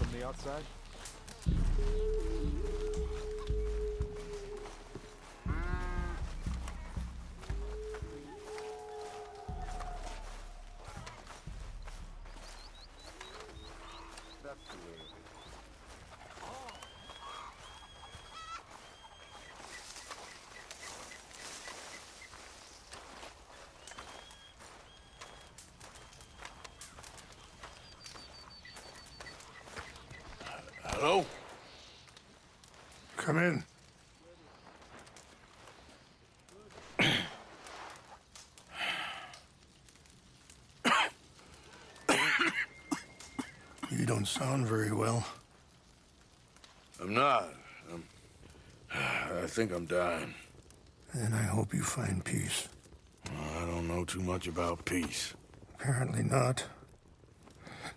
from the outside? That's the way it is. Hello? Come in. You don't sound very well. I'm not. I think I'm dying. And I hope you find peace. I don't know too much about peace. Apparently not.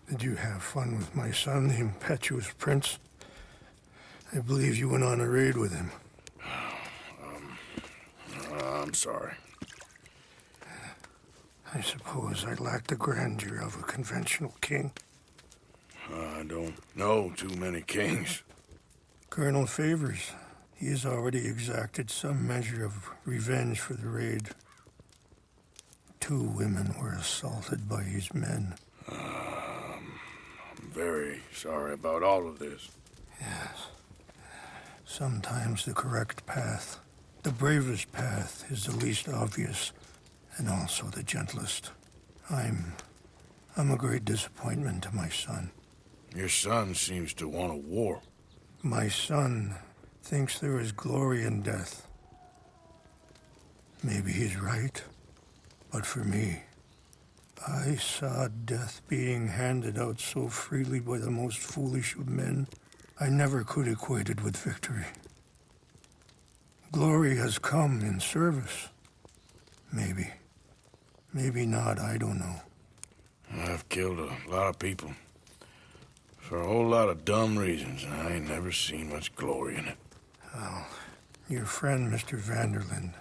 Did you have fun with my son, the impetuous prince? I believe you went on a raid with him. I'm sorry. I suppose I lack the grandeur of a conventional king. I don't know too many kings. Colonel Favors, he has already exacted some measure of revenge for the raid. 2 women were assaulted by his men. I'm very sorry about all of this. Yes. Sometimes the correct path, the bravest path, is the least obvious, and also the gentlest. I'm a great disappointment to my son. Your son seems to want a war. My son thinks there is glory in death. Maybe he's right, but for me, I saw death being handed out so freely by the most foolish of men, I never could equate it with victory. Glory has come in service. Maybe. Maybe not, I don't know. I've killed a lot of people. For a whole lot of dumb reasons, and I ain't never seen much glory in it. Well, your friend, Mr. Vanderlyn,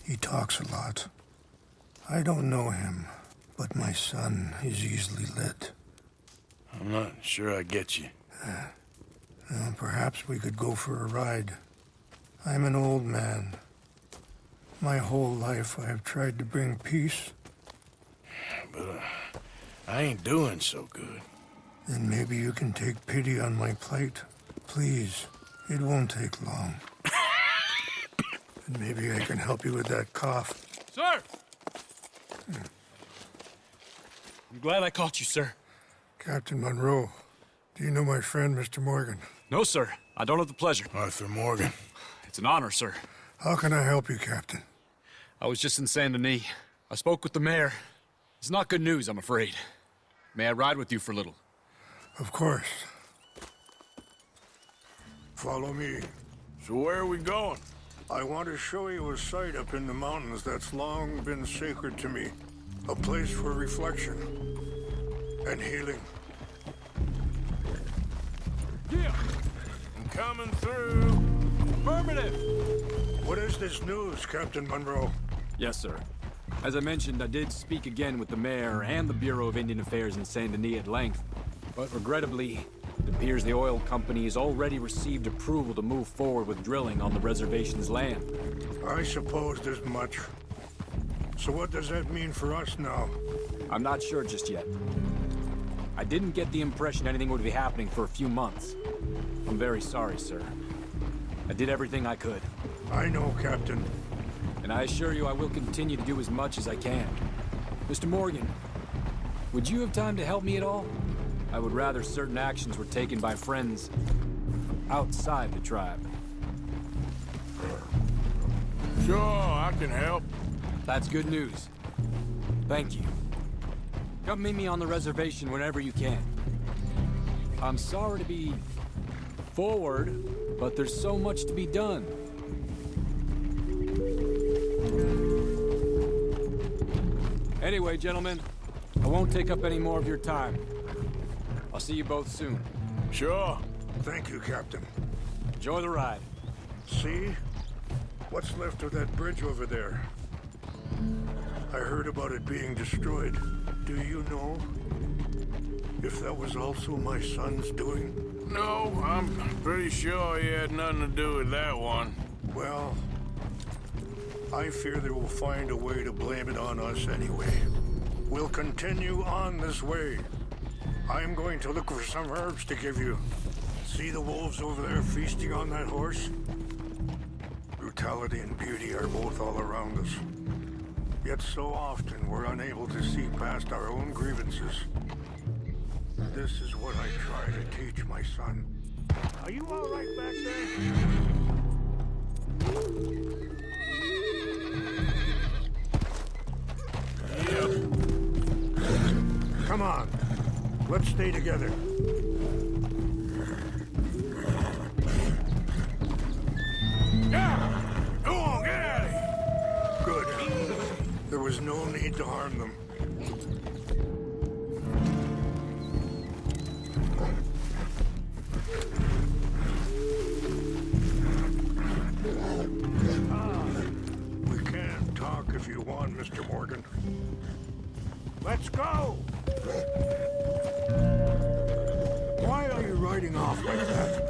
he talks a lot. I don't know him, but my son is easily led. I'm not sure I get you. Well, perhaps we could go for a ride. I'm an old man. My whole life I have tried to bring peace. But I ain't doing so good. Then maybe you can take pity on my plight. Please, it won't take long. And maybe I can help you with that cough. Sir! I'm glad I caught you, sir. Captain Monroe, do you know my friend, Mr. Morgan? No, sir. I don't have the pleasure. Arthur Morgan. It's an honor, sir. How can I help you, Captain? I was just in Saint Denis. I spoke with the mayor. It's not good news, I'm afraid. May I ride with you for a little? Of course. Follow me. So where are we going? I want to show you a site up in the mountains that's long been sacred to me. A place for reflection and healing. Yeah! I'm coming through. Affirmative! What is this news, Captain Monroe? Yes, sir. As I mentioned, I did speak again with the mayor and the Bureau of Indian Affairs in Saint Denis at length. But regrettably, it appears the oil company has already received approval to move forward with drilling on the reservation's land. I supposed as much. So what does that mean for us now? I'm not sure just yet. I didn't get the impression anything would be happening for a few months. I'm very sorry, sir. I did everything I could. I know, Captain. And I assure you I will continue to do as much as I can. Mr. Morgan, would you have time to help me at all? I would rather certain actions were taken by friends outside the tribe. Sure, I can help. That's good news. Thank you. Come meet me on the reservation whenever you can. I'm sorry to be forward, but there's so much to be done. Anyway, gentlemen, I won't take up any more of your time. I'll see you both soon. Sure. Thank you, Captain. Enjoy the ride. See? What's left of that bridge over there? I heard about it being destroyed. Do you know? If that was also my son's doing, No, I'm pretty sure he had nothing to do with that one. well, I fear they will find a way to blame it on us anyway. We'll continue on this way. I'm going to look for some herbs to give you. See the wolves over there feasting on that horse? Brutality and beauty are both all around us. Yet so often we're unable to see past our own grievances. This is what I try to teach my son. Are you all right back there? Come on. Let's stay together. Yeah! Go on, get out of here! Good. There was no need to harm them. We can talk if you want, Mr. Morgan. Let's go! Why are you riding off like that?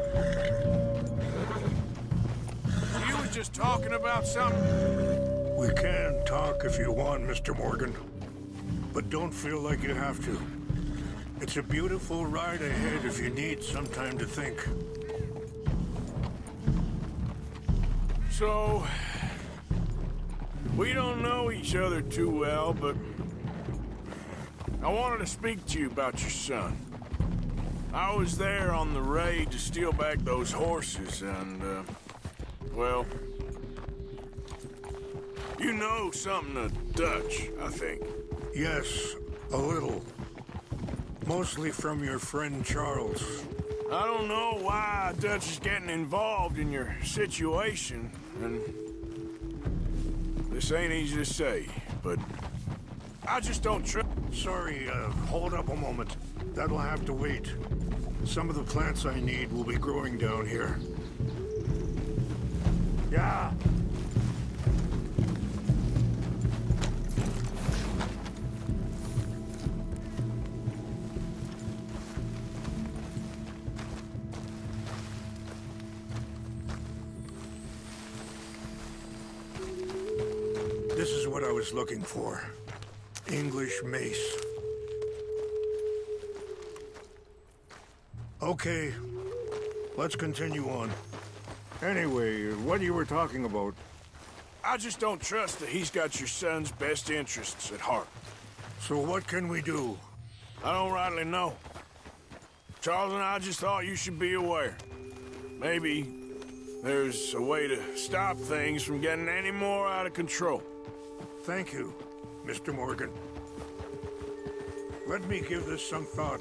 You was just talking about something. We can talk if you want, Mr. Morgan. But don't feel like you have to. It's a beautiful ride ahead if you need some time to think. So, we don't know each other too well, but I wanted to speak to you about your son. I was there on the raid to steal back those horses, and, well, you know something of Dutch, I think. Yes, a little. Mostly from your friend Charles. I don't know why Dutch is getting involved in your situation, and this ain't easy to say, but I just don't trust. Sorry, hold up a moment. That'll have to wait. Some of the plants I need will be growing down here. Yeah. This is what I was looking for. English mace. Okay, let's continue on. Anyway, what you were talking about? I just don't trust that he's got your son's best interests at heart. So what can we do? I don't rightly know. Charles and I just thought you should be aware. Maybe there's a way to stop things from getting any more out of control. Thank you, Mr. Morgan. Let me give this some thought.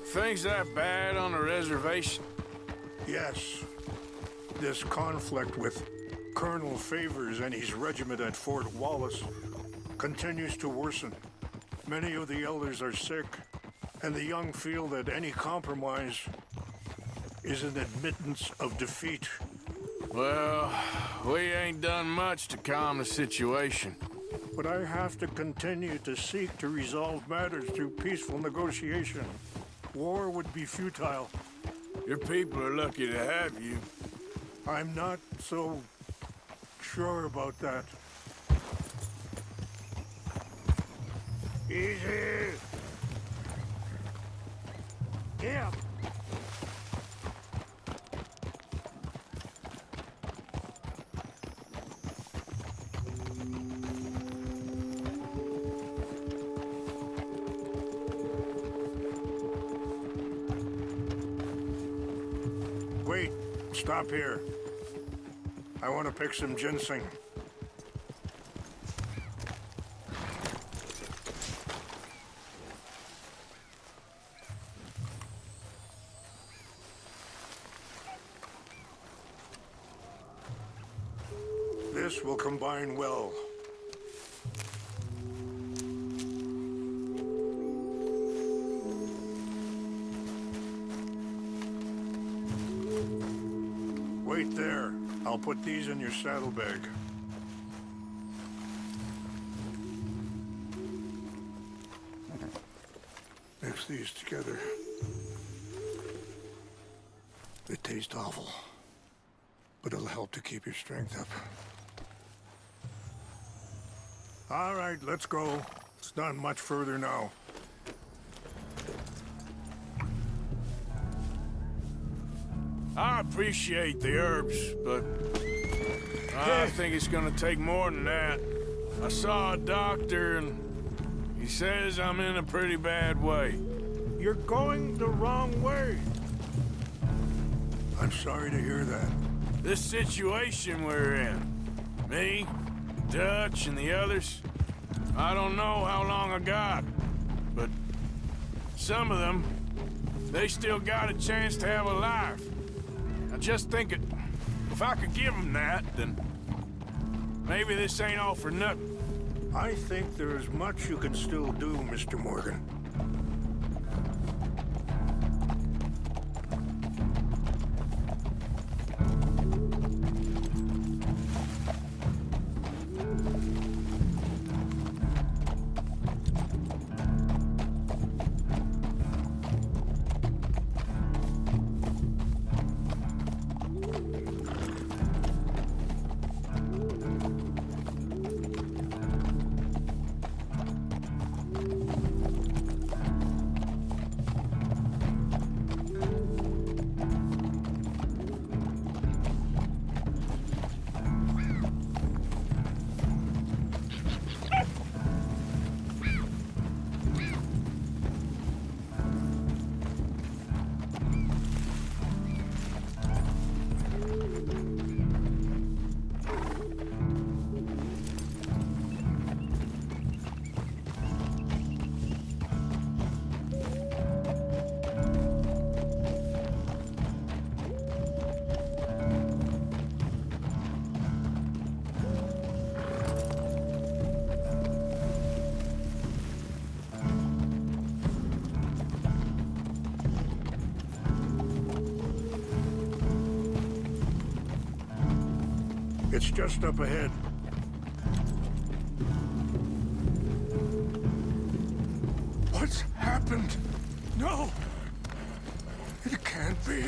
Things that bad on the reservation? Yes. This conflict with Colonel Favors and his regiment at Fort Wallace continues to worsen. Many of the elders are sick, and the young feel that any compromise is an admittance of defeat. Well, we ain't done much to calm the situation. But I have to continue to seek to resolve matters through peaceful negotiation. War would be futile. Your people are lucky to have you. I'm not so sure about that. Easy! Yeah. Wait, stop here. I want to pick some ginseng. This will combine well. Wait there. I'll put these in your saddlebag. these together. They taste awful, but it'll help to keep your strength up. All right, let's go. It's not much further now. I appreciate the herbs, but I think it's gonna take more than that. I saw a doctor and he says I'm in a pretty bad way. You're going the wrong way. I'm sorry to hear that. This situation we're in, me, Dutch, and the others, I don't know how long I got, but some of them, they still got a chance to have a life. I just think if I could give them that, then maybe this ain't all for nothing. I think there is much you can still do, Mr. Morgan. It's just up ahead. What's happened? No! It can't be.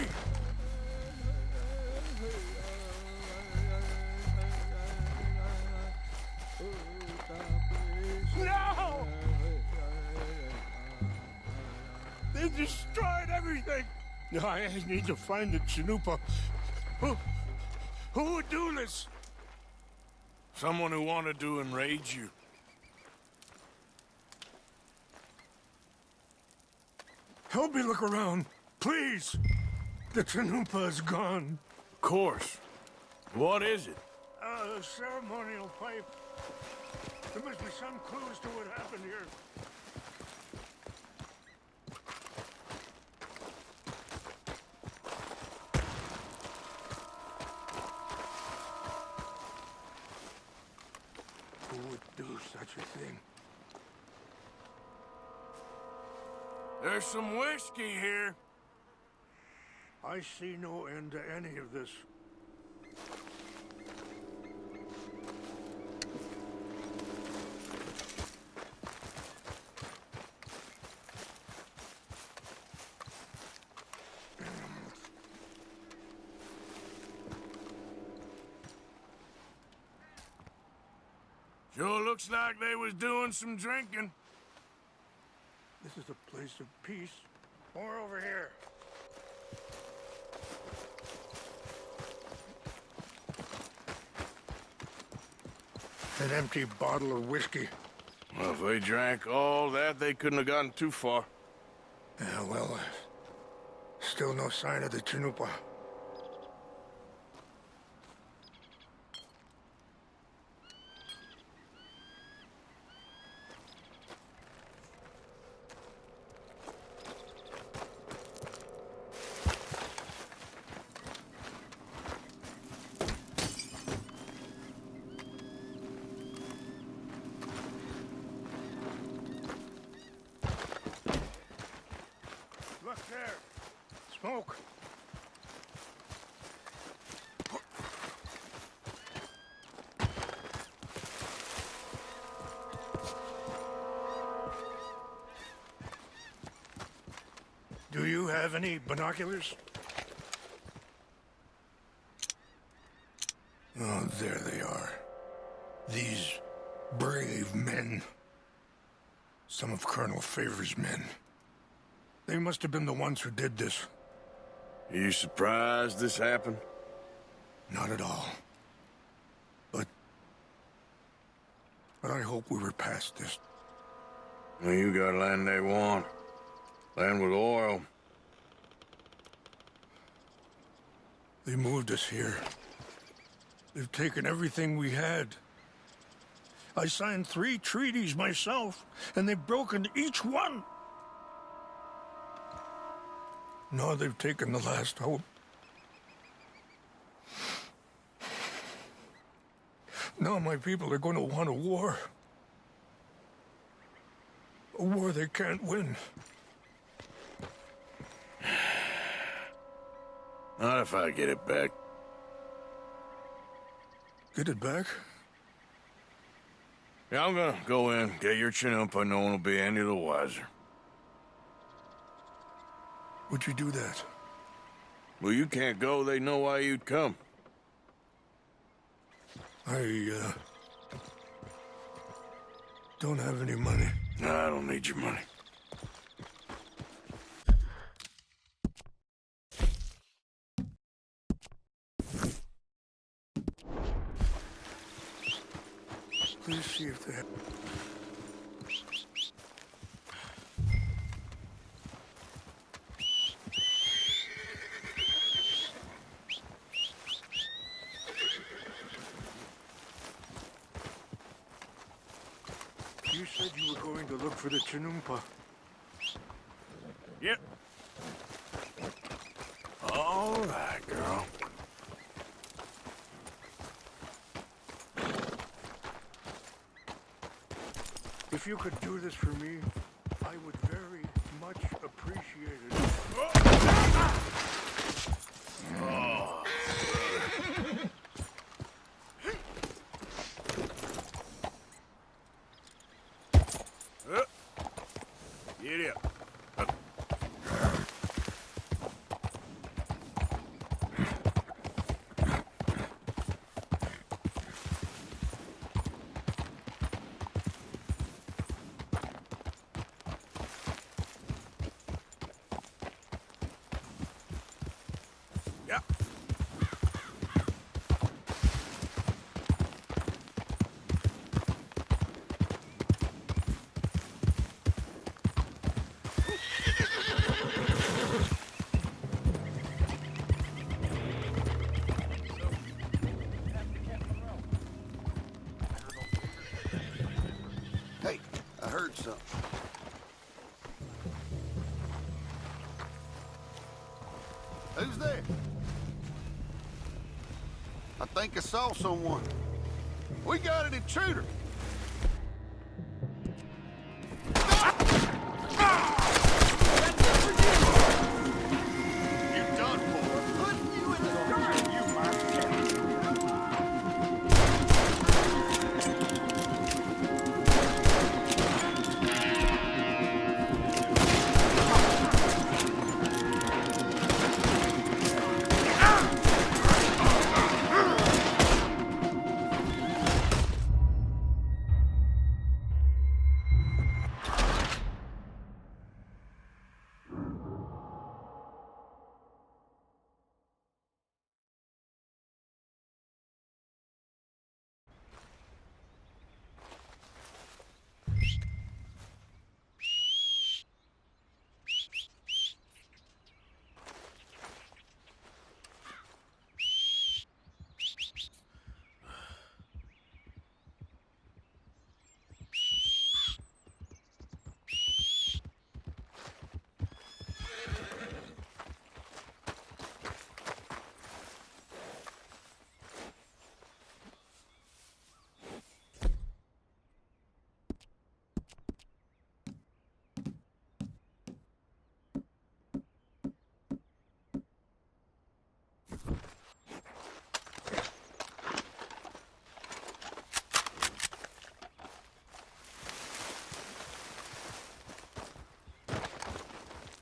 No! They destroyed everything! I need to find the Chanupa. Who would do this? Someone who wanted to enrage you. Help me look around, please. The Chanupa is gone. Of course. What is it? A ceremonial pipe. There must be some clues to what happened here. Who would do such a thing? There's some whiskey here. I see no end to any of this. Sure looks like they was doing some drinking. This is a place of peace. More over here. An empty bottle of whiskey. Well, if they drank all that, they couldn't have gotten too far. Yeah, well, still no sign of the Chanupa. Look there. Smoke. Do you have any binoculars? Oh, there they are. These brave men. Some of Colonel Favor's men. They must have been the ones who did this. Are you surprised this happened? Not at all. But I hope we were past this. Well, you got land they want. Land with oil. They moved us here. They've taken everything we had. I signed 3 treaties myself, and they've broken each one. Now they've taken the last hope. Now my people are going to want a war. A war they can't win. Not if I get it back. Get it back? Yeah, I'm gonna go in, get your Chinoopa, no one will be any the wiser. Would you do that? Well, you can't go, they know why you'd come. I don't have any money. No, I don't need your money. Please see if they have... You said you were going to look for the Chinoopa. Yep. All right, girl. If you could do this for me, I would very much appreciate it. Get up. Yeah. Hey, I heard something. Who's there? I think I saw someone. We got an intruder. You done for. Put you in the skirt, you monster.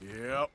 Yep.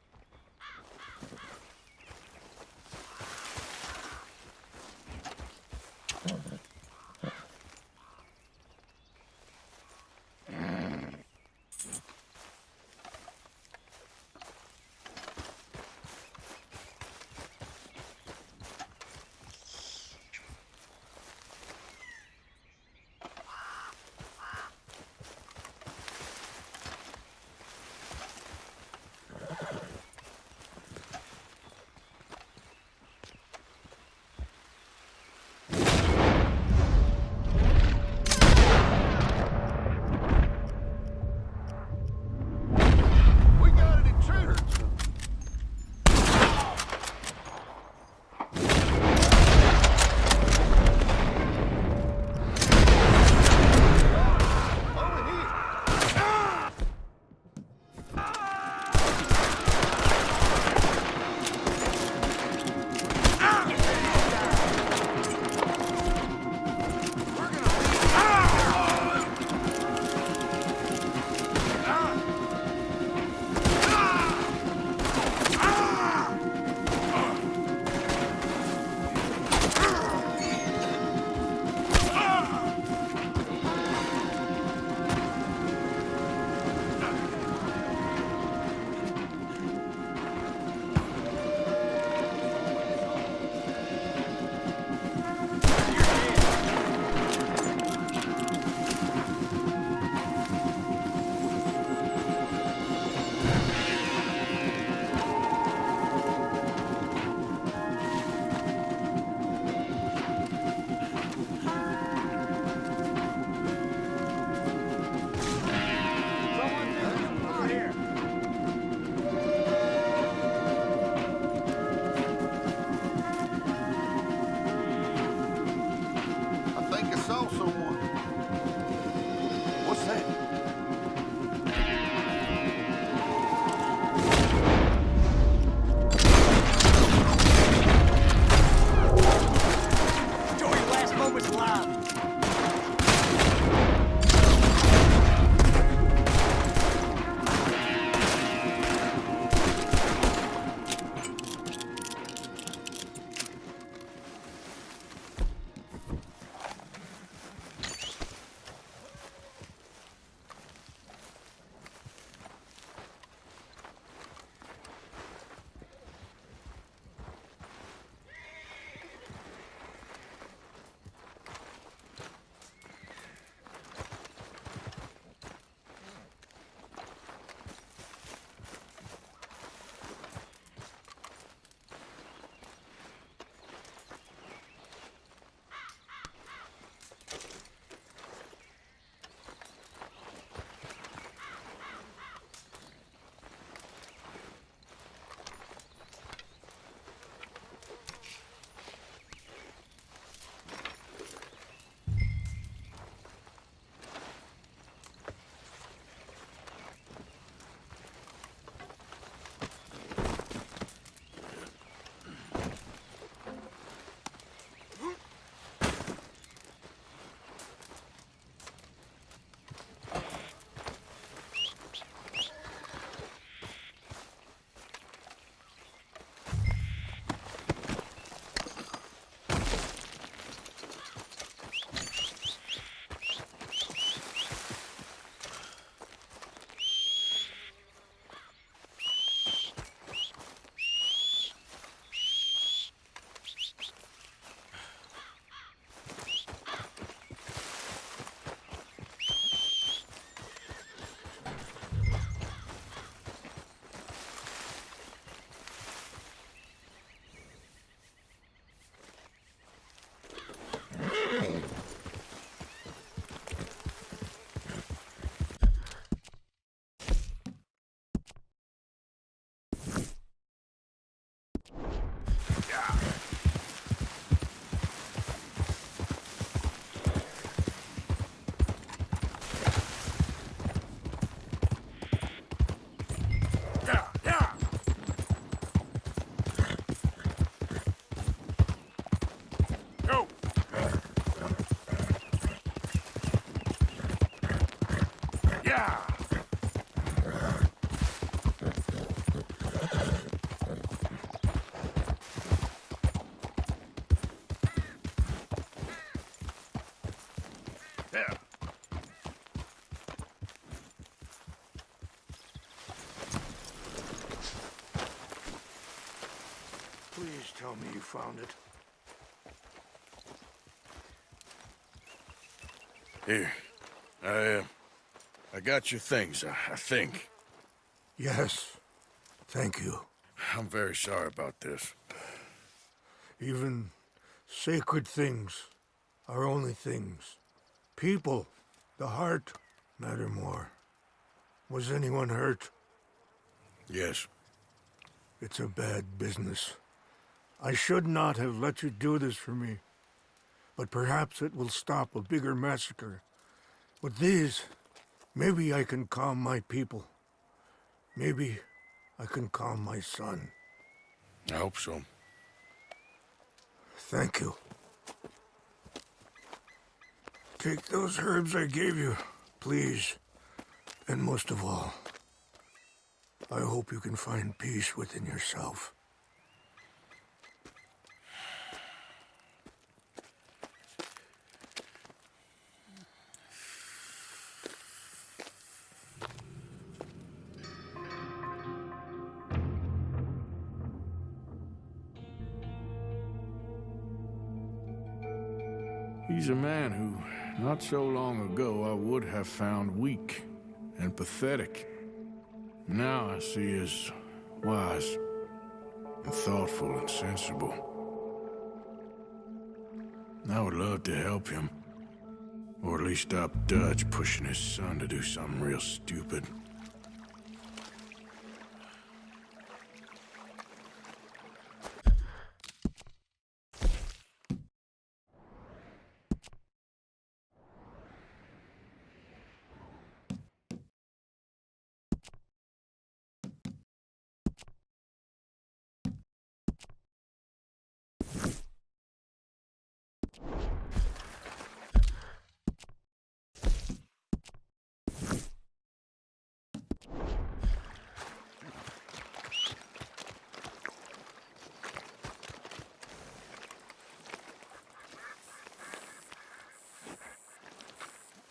Please tell me you found it. Here. I got your things, I think. Yes. Thank you. I'm very sorry about this. Even sacred things are only things. People, the heart, matter more. Was anyone hurt? Yes. It's a bad business. I should not have let you do this for me. But perhaps it will stop a bigger massacre. With these, maybe I can calm my people. Maybe I can calm my son. I hope so. Thank you. Take those herbs I gave you, please. And most of all, I hope you can find peace within yourself. He's a man who, not so long ago, I would have found weak and pathetic. Now I see as wise and thoughtful and sensible. I would love to help him, or at least stop Dutch pushing his son to do something real stupid.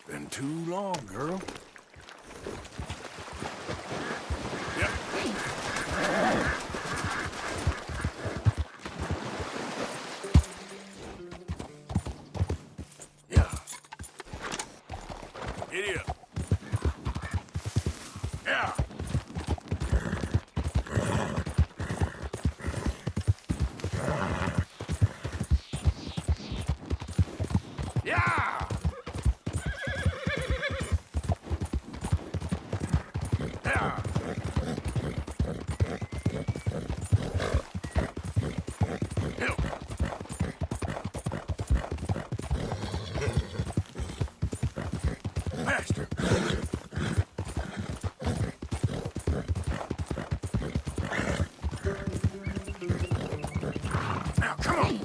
Been too long, girl. Yep. Yeah. Giddy up. Yeah. Yeah. Master. Now, come on.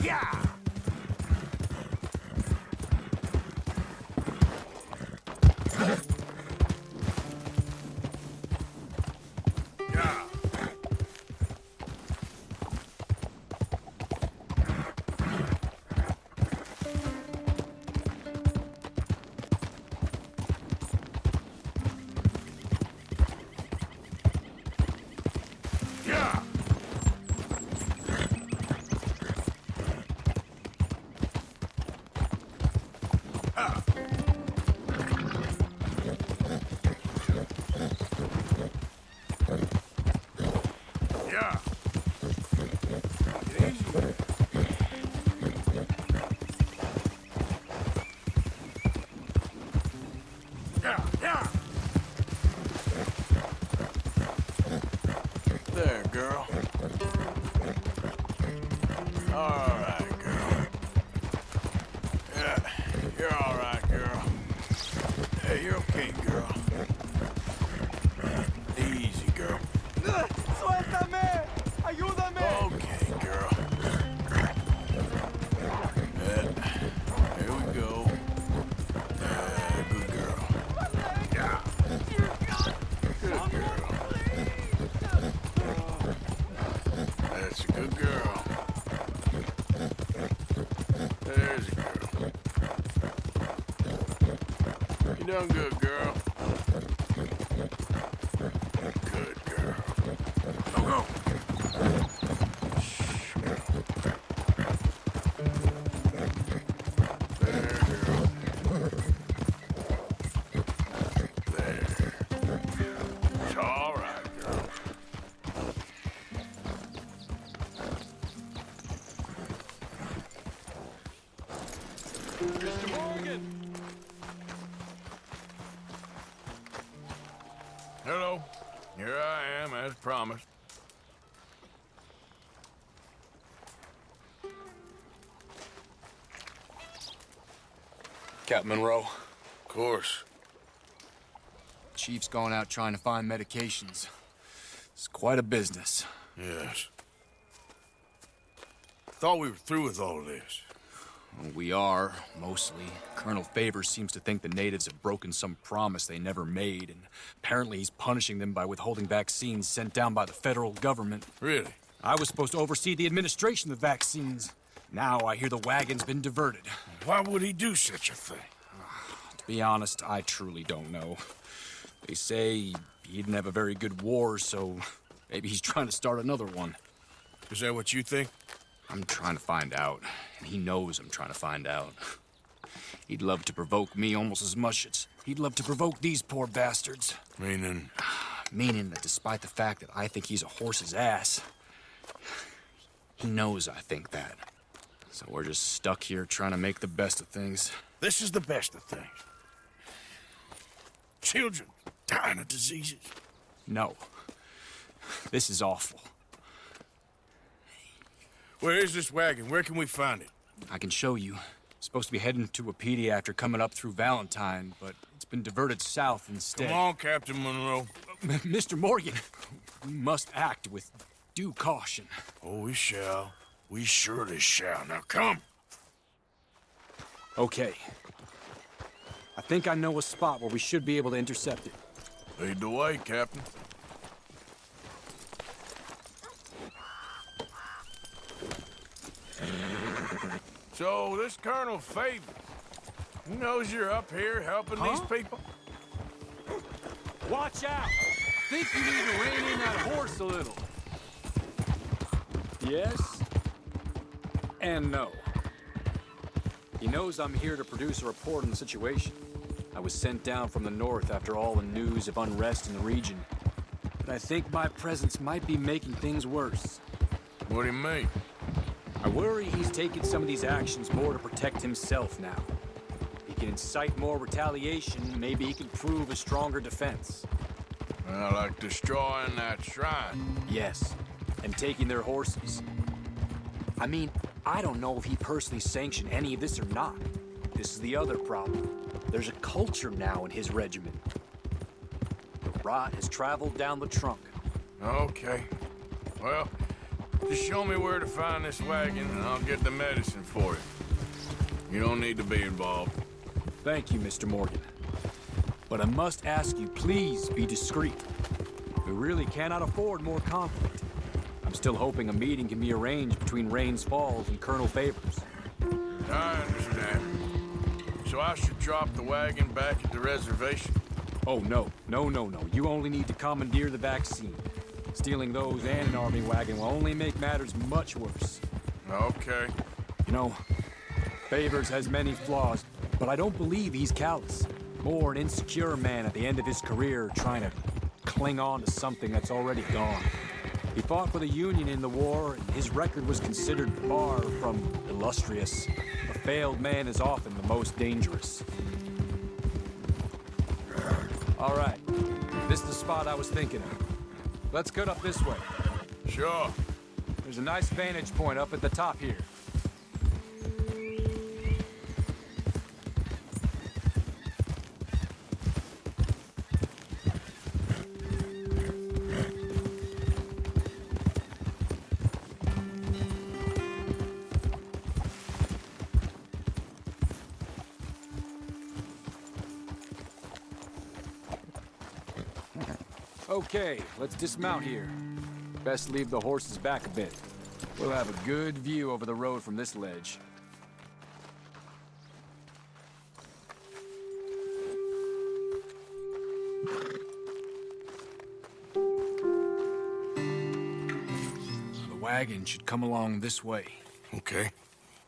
Yeah. Yeah. Yeah. Yeah. Get easy. Yeah, yeah. There, girl. All right, girl. Yeah, you're all right, girl. Yeah, you're okay, girl. Easy, girl. ¡Suéltame! ¡Ayúdame! Okay, girl. Here we go. Good girl. Yeah. Good girl. That's a good girl. done good, girl. Good girl. Go, go. There, girl. There. It's all right, girl. Mr. Morgan! Hello. Here I am, as promised. Captain Monroe, Of course. Chief's gone out trying to find medications. It's quite a business. Yes. Thought we were through with all this. Well, we are, mostly. Colonel Favors seems to think the natives have broken some promise they never made, and apparently he's punishing them by withholding vaccines sent down by the federal government. Really? I was supposed to oversee the administration of the vaccines. Now I hear the wagon's been diverted. Why would he do such a thing? To be honest, I truly don't know. They say he didn't have a very good war, so maybe he's trying to start another one. Is that what you think? I'm trying to find out, and he knows I'm trying to find out. He'd love to provoke me almost as much as he'd love to provoke these poor bastards. Meaning? Meaning that despite the fact that I think he's a horse's ass, he knows I think that. So we're just stuck here trying to make the best of things. This is the best of things. Children dying of diseases. No. This is awful. Where is this wagon? Where can we find it? I can show you. Supposed to be heading to Wapiti after coming up through Valentine, but it's been diverted south instead. Come on, Captain Monroe. Mr. Morgan, we must act with due caution. Oh, we shall. We surely shall. Now come. Okay. I think I know a spot where we should be able to intercept it. Lead the way, Captain. So, this Colonel Favors, he knows you're up here helping these people? Watch out! Think you need to rein in that horse a little. Yes? And no. He knows I'm here to produce a report on the situation. I was sent down from the north after all the news of unrest in the region. But I think my presence might be making things worse. What do you mean? I worry he's taking some of these actions more to protect himself now. If he can incite more retaliation, maybe he can prove a stronger defense. Well, like destroying that shrine. Yes, and taking their horses. I mean, I don't know if he personally sanctioned any of this or not. This is the other problem. There's a culture now in his regiment. The rot has traveled down the trunk. Okay. Well, just show me where to find this wagon and I'll get the medicine for it. You don't need to be involved. Thank you, Mr. Morgan. But I must ask you, please be discreet. We really cannot afford more conflict. I'm still hoping a meeting can be arranged between Rains Falls and Colonel Favors. I understand. So I should drop the wagon back at the reservation? Oh, no. No. You only need to commandeer the vaccine. Stealing those and an army wagon will only make matters much worse. Okay. You know, Favors has many flaws, but I don't believe he's callous. More an insecure man at the end of his career trying to cling on to something that's already gone. He fought for the Union in the war, and his record was considered far from illustrious. A failed man is often the most dangerous. All right, this is the spot I was thinking of. Let's cut up this way. Sure. There's a nice vantage point up at the top here. Okay, let's dismount here. Best leave the horses back a bit. We'll have a good view over the road from this ledge. wagon should come along this way. Okay.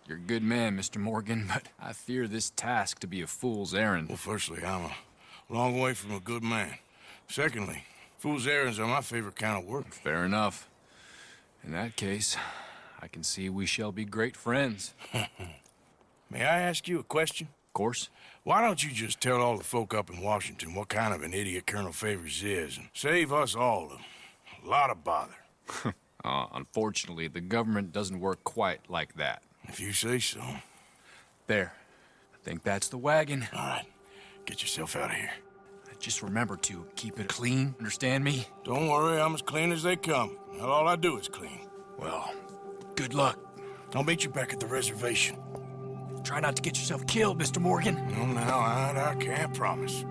You're a good man, Mr. Morgan, but I fear this task to be a fool's errand. Well, firstly, I'm a long way from a good man. Secondly, fool's errands are my favorite kind of work. Fair enough. In that case, I can see we shall be great friends. May I ask you a question? Of course. Why don't you just tell all the folk up in Washington what kind of an idiot Colonel Favors is and save us all a lot of bother? Unfortunately, the government doesn't work quite like that. If you say so. There. I think that's the wagon. All right. Get yourself out of here. Just remember to keep it clean, understand me? Don't worry, I'm as clean as they come. Not all I do is clean. Well, good luck. I'll meet you back at the reservation. Try not to get yourself killed, Mr. Morgan. No, now, I can't promise.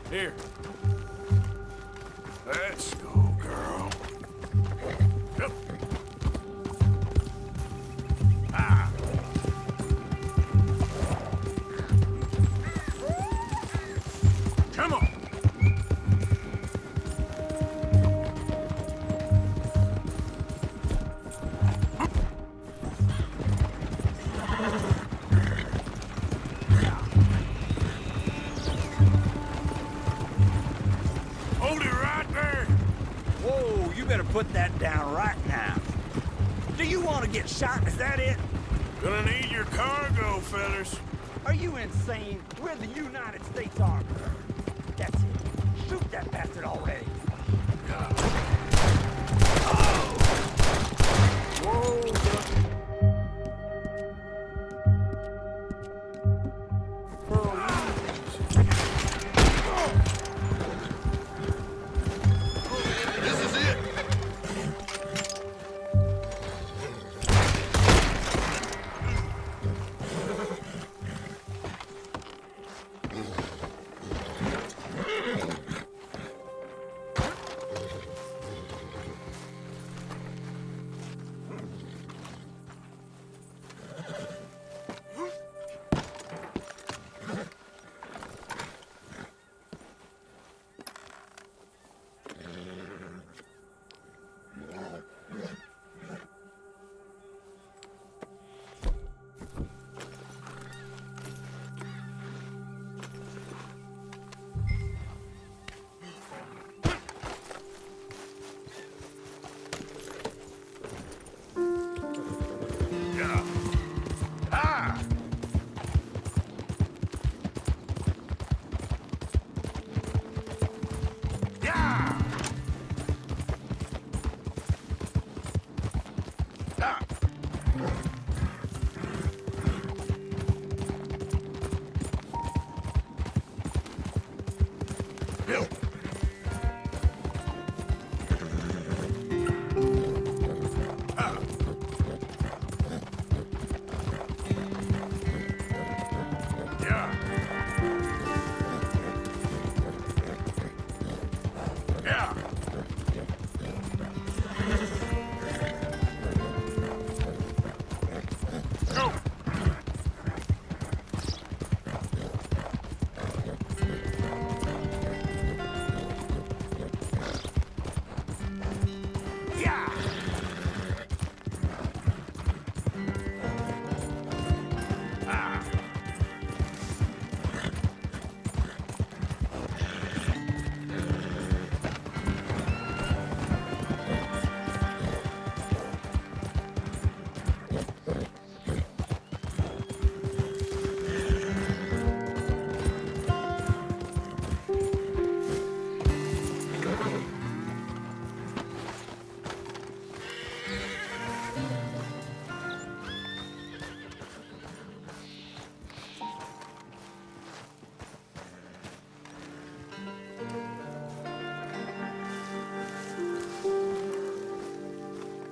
Here. Let's go, girl. Yep. Ah. Come on. Hold it right there. Whoa, you better put that down right now. Do you want to get shot? Is that it? Gonna need your cargo, fellas. Are you insane? We're the United States Army. That's it. Shoot that bastard already.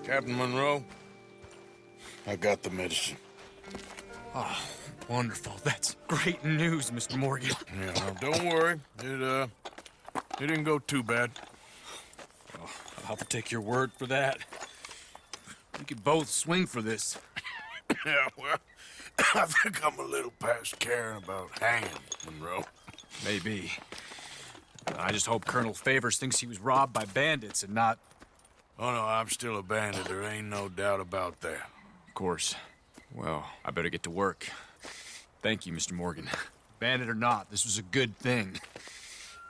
Captain Monroe, I got the medicine. Oh, wonderful. That's great news, Mr. Morgan. Yeah, well, don't worry. It didn't go too bad. Oh, I'll have to take your word for that. We could both swing for this. Yeah, well, I think I'm a little past caring about hanging, Monroe. Maybe. I just hope Colonel Favors thinks he was robbed by bandits and not... Oh, no, I'm still a bandit. There ain't no doubt about that. Of course. Well, I better get to work. Thank you, Mr. Morgan. Bandit or not, this was a good thing.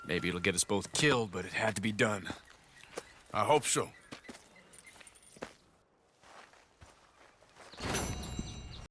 Maybe it'll get us both killed, but it had to be done. I hope so.